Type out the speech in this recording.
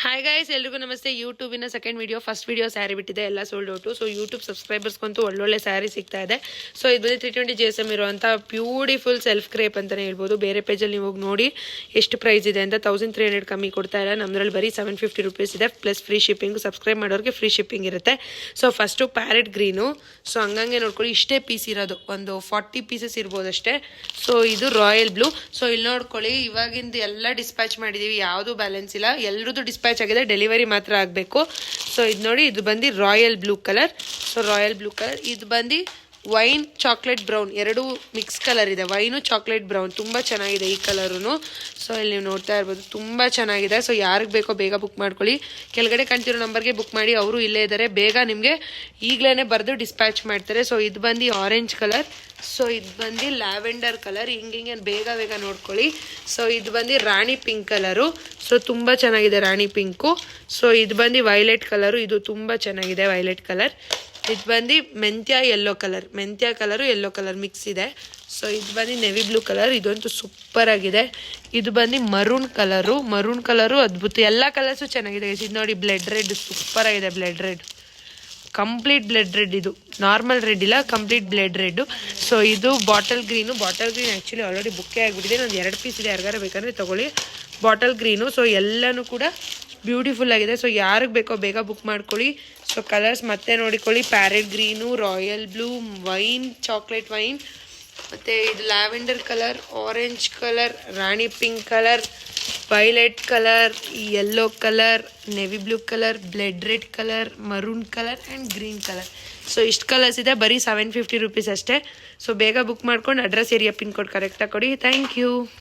Hi guys, ಎಲ್ರಿಗೂ ನಮಸ್ತೆ. ಯೂಟ್ಯೂಬಿನ second video, first video sari ಬಿಟ್ಟಿದೆ, ಎಲ್ಲ ಸೋಲ್ಡ್ ಔಟು. ಸೊ ಯೂಟ್ಯೂಬ್ ಸಬ್ಸ್ಕ್ರೈಬರ್ಸ್ಗಂತೂ ಒಳ್ಳೊಳ್ಳೆ ಸ್ಯಾರಿ ಸಿಗ್ತಾ ಇದೆ. ಸೊ ಇದು ಬಂದು 320 GSM ಇರುವಂಥ ಬ್ಯೂಟಿಫುಲ್ ಸೆಲ್ಫ್ ಕ್ರೇಪ್ ಅಂತಲೇ ಹೇಳ್ಬೋದು. ಬೇರೆ ಪೇಜಲ್ಲಿ ನೀವು ಹೋಗಿ ನೋಡಿ ಎಷ್ಟು ಪ್ರೈಸ್ ಇದೆ ಅಂತ. 1300 ಕಮ್ಮಿ ಕೊಡ್ತಾ ಇಲ್ಲ, ನಮ್ಮದ್ರಲ್ಲಿ ಬರೀ 750 ರೂಪೀಸ್ ಇದೆ, ಪ್ಲಸ್ ಫ್ರೀ ಶಿಪ್ಪಿಂಗ್. ಸಬ್ಸ್ಕ್ರೈಬ್ ಮಾಡೋರಿಗೆ ಫ್ರೀ ಶಿಪ್ಪಿಂಗ್ ಇರುತ್ತೆ. So first parrot green. So ಹಂಗಂಗೆ ನೋಡ್ಕೊಳ್ಳಿ, ಇಷ್ಟೇ ಪೀಸ್ ಇರೋದು, ಒಂದು 40 ಪೀಸಸ್ ಇರ್ಬೋದು ಅಷ್ಟೇ. ಸೊ ಇದು ರಾಯಲ್ ಬ್ಲೂ. ಸೊ ಇಲ್ಲಿ ನೋಡ್ಕೊಳ್ಳಿ, ಇವಾಗಿಂದ ಎಲ್ಲ ಡಿಸ್ಪ್ಯಾಚ್ ಮಾಡಿದ್ದೀವಿ, ಯಾವುದು ಬ್ಯಾಲೆನ್ಸ್ ಇಲ್ಲ, ಎಲ್ಲರದ್ದು ಡಿಸ್ಪ್ಯಾಚ್ ಆಗಿದೆ, ಡೆಲಿವರಿ ಮಾತ್ರ ಆಗಬೇಕು. ಸೊ ಇದು ನೋಡಿ, ಇದು ಬಂದು royal blue colour. So royal blue colour, ಇದು ಬಂದು ವೈನ್ ಚಾಕ್ಲೇಟ್ ಬ್ರೌನ್, ಎರಡು ಮಿಕ್ಸ್ ಕಲರ್ ಇದೆ, ವೈನು ಚಾಕ್ಲೇಟ್ ಬ್ರೌನ್. ತುಂಬ ಚೆನ್ನಾಗಿದೆ ಈ ಕಲರೂ. ಸೊ ಇಲ್ಲಿ ನೀವು ನೋಡ್ತಾ ಇರ್ಬೋದು, ತುಂಬ ಚೆನ್ನಾಗಿದೆ. ಸೊ ಯಾರಿಗೆ ಬೇಕೋ ಬೇಗ ಬುಕ್ ಮಾಡ್ಕೊಳ್ಳಿ. ಕೆಳಗಡೆ ಕಾಣ್ತಿರೋ ನಂಬರ್ಗೆ ಬುಕ್ ಮಾಡಿ, ಅವರು ಇಲ್ಲೇ ಇದ್ದಾರೆ, ಬೇಗ ನಿಮಗೆ ಈಗಲೇ ಬರೆದು ಡಿಸ್ಪ್ಯಾಚ್ ಮಾಡ್ತಾರೆ. ಸೊ ಇದು ಬಂದು ಆರೆಂಜ್ ಕಲರ್. ಸೊ ಇದು ಬಂದು ಲ್ಯಾವೆಂಡರ್ ಕಲರ್. ಹಿಂಗೆ ಬೇಗ ಬೇಗ ನೋಡ್ಕೊಳ್ಳಿ. ಸೊ ಇದು ಬಂದು ರಾಣಿ ಪಿಂಕ್ ಕಲರು. ಸೊ ತುಂಬ ಚೆನ್ನಾಗಿದೆ ರಾಣಿ ಪಿಂಕು. ಸೊ ಇದು ಬಂದು ವೈಲೆಟ್ ಕಲರು, ಇದು ತುಂಬ ಚೆನ್ನಾಗಿದೆ ವೈಲೆಟ್ ಕಲರ್. ಇದು ಬಂದು ಮೆಂತ್ಯ ಯೆಲ್ಲೋ ಕಲರ್, ಮೆಂತ್ಯ ಕಲರು ಯೆಲ್ಲೋ ಕಲರ್ ಮಿಕ್ಸ್ ಇದೆ. ಸೊ ಇದು ಬಂದು ನೆವಿ ಬ್ಲೂ ಕಲರ್, ಇದಂತೂ ಸೂಪರ್ ಆಗಿದೆ. ಇದು ಬಂದು ಮರೂನ್ ಕಲರು, ಮರೂನ್ ಕಲರು ಅದ್ಭುತ. ಎಲ್ಲ ಕಲರ್ಸು ಚೆನ್ನಾಗಿದೆ. ಇದು ನೋಡಿ, ಬ್ಲಡ್ ರೆಡ್ ಸೂಪರ್ ಆಗಿದೆ, blood red, complete blood red. ಇದು ನಾರ್ಮಲ್ ರೆಡ್ ಇಲ್ಲ, ಕಂಪ್ಲೀಟ್ ಬ್ಲಡ್ ರೆಡ್. ಸೊ ಇದು bottle green. Bottle green actually already ಬುಕ್ಕೇ ಆಗಿಬಿಟ್ಟಿದೆ, ಒಂದು 2 ಪೀಸ್ ಇದೆ, ಯಾರಿಗಾರ ಬೇಕಂದರೆ ತೊಗೊಳ್ಳಿ. Bottle green. ಸೊ ಎಲ್ಲನೂ ಕೂಡ ಬ್ಯೂಟಿಫುಲ್ ಆಗಿದೆ. ಸೊ ಯಾರಿಗೆ ಬೇಕೋ ಬೇಗ ಬುಕ್ ಮಾಡ್ಕೊಳ್ಳಿ. ಸೊ ಕಲರ್ಸ್ ಮತ್ತೆ ನೋಡಿಕೊಳ್ಳಿ, parrot green, royal blue, wine chocolate wine, ಮತ್ತು ಇದು lavender colour, orange colour, rani pink colour, violet colour, yellow colour, navy blue colour, blood red colour, maroon colour and green colour. So ಇಷ್ಟು colours ಇದೆ, ಬರೀ 750 rupees ಅಷ್ಟೇ. So ಬೇಗ book ಮಾಡ್ಕೊಂಡು address, area, pin code ಕರೆಕ್ಟಾಗಿ ಕೊಡಿ. Thank you.